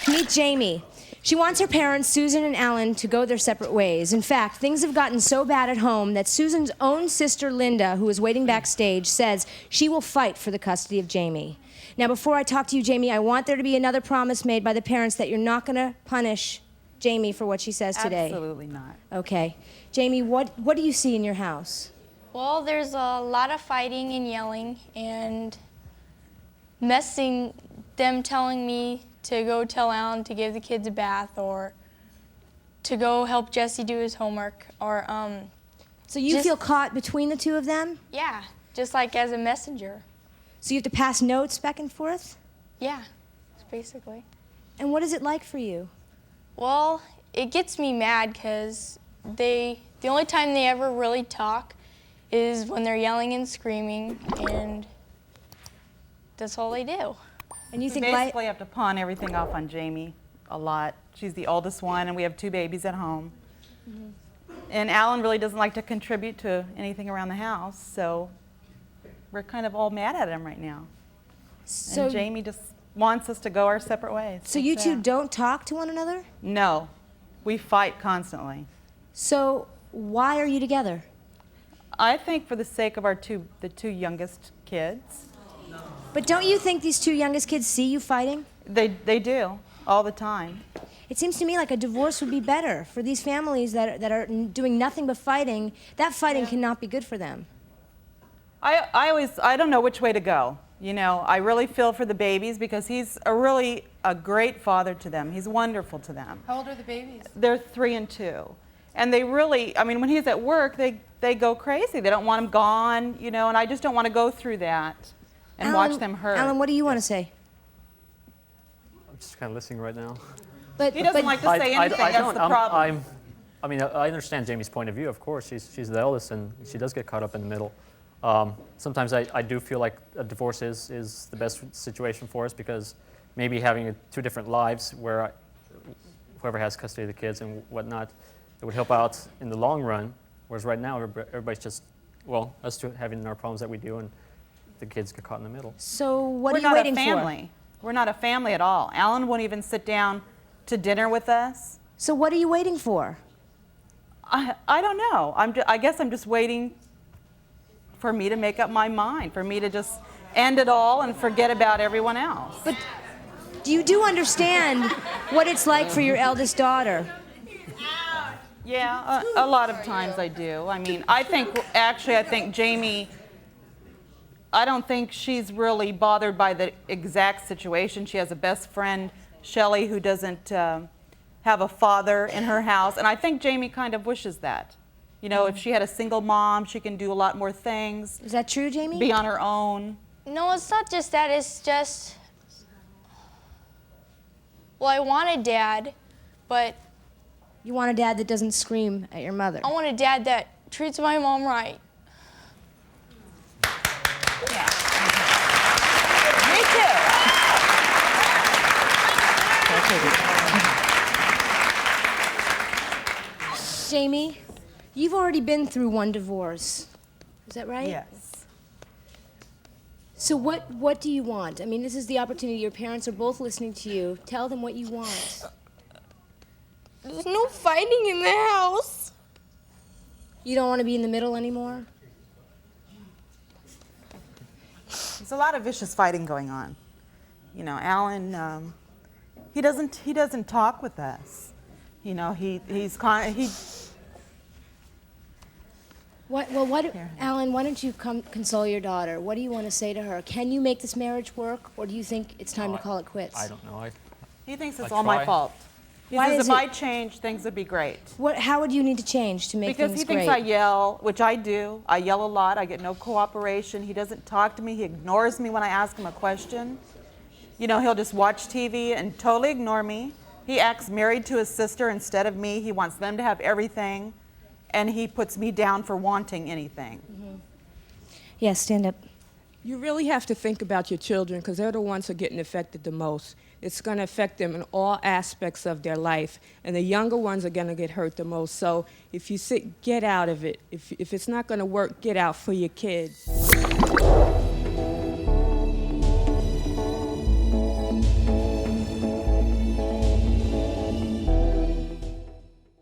you. Meet Jamie. She wants her parents, Susan and Alan, to go their separate ways. In fact, things have gotten so bad at home that Susan's own sister, Linda, who is waiting backstage, says she will fight for the custody of Jamie. Now, before I talk to you, Jamie, I want there to be another promise made by the parents that you're not going to punish Jamie for what she says today. Absolutely not. Okay. Jamie, what do you see in your house? Well, there's a lot of fighting and yelling and messing, them telling me to go tell Alan to give the kids a bath or to go help Jesse do his homework or So you feel caught between the two of them? yeah, just like as a messenger. So you have to pass notes back and forth? Yeah, basically. And what is it like for you? Well, it gets me mad because the only time they ever really talk is when they're yelling and screaming, and that's all they do. And you We think basically have to pawn everything off on Jamie a lot. She's the oldest one, and we have 2 babies at home. And Alan really doesn't like to contribute to anything around the house, so we're kind of all mad at him right now. So And Jamie just wants us to go our separate ways. So you two don't talk to one another? No, we fight constantly. So why are you together? I think for the sake of the two youngest kids. But don't you think these 2 youngest kids see you fighting? They do, all the time. It seems to me like a divorce would be better for these families that are doing nothing but fighting. That fighting cannot be good for them. I don't know which way to go. You know, I really feel for the babies because he's really a great father to them. He's wonderful to them. How old are the babies? They're 3 and 2. And they really, I mean, when he's at work, they go crazy. They don't want him gone, you know, and I just don't want to go through that and watch them hurt. Alan, what do you want to say? I'm just kind of listening right now. But He doesn't like to say anything, that's the problem. I mean, I understand Jamie's point of view, of course. She's the eldest, and she does get caught up in the middle. Sometimes I do feel like a divorce is the best situation for us because maybe having 2 different lives where whoever has custody of the kids and whatnot, it would help out in the long run, whereas right now everybody's just, well, us 2 having our problems that we do and the kids get caught in the middle. So what We're are you not waiting a family. We're not a family at all. Alan won't even sit down to dinner with us. for? So what are you waiting for? I don't know. I guess I'm just waiting for me to make up my mind, for me to just end it all and forget about everyone else. But you do understand what it's like for your eldest daughter. Yeah, a lot of times I do. I mean, I think Jamie, I don't think she's really bothered by the exact situation. She has a best friend, Shelley, who doesn't have a father in her house, and I think Jamie kind of wishes that. You know, if she had a single mom, she can do a lot more things, Is that true, Jamie? be on her own. No, it's not just that, it's just, well, I want a dad, but You want a dad that doesn't scream at your mother. I want a dad that treats my mom right. Yeah. Me too. Jamie, you've already been through 1 divorce. Is that right? Yes. So what do you want? I mean, this is the opportunity. Your parents are both listening to you. Tell them what you want. There's no fighting in the house. You don't want to be in the middle anymore? There's a lot of vicious fighting going on. You know, Alan, he doesn't talk with us. You know, Alan, why don't you come console your daughter? What do you want to say to her? Can you make this marriage work, or do you think it's time to call it quits? I don't know. he thinks it's I all my try. fault. He Why says is if it- I change, things would be great. How would you need to change to make Because things he thinks great? I yell, which I do. I yell a lot. I get no cooperation. He doesn't talk to me. He ignores me when I ask him a question. You know, he'll just watch TV and totally ignore me. He acts married to his sister instead of me. He wants them to have everything, and he puts me down for wanting anything. Yes, stand up. You really have to think about your children because they're the ones who are getting affected the most. It's going to affect them in all aspects of their life, and the younger ones are going to get hurt the most. So if you get out of it. If it's not going to work, get out for your kids.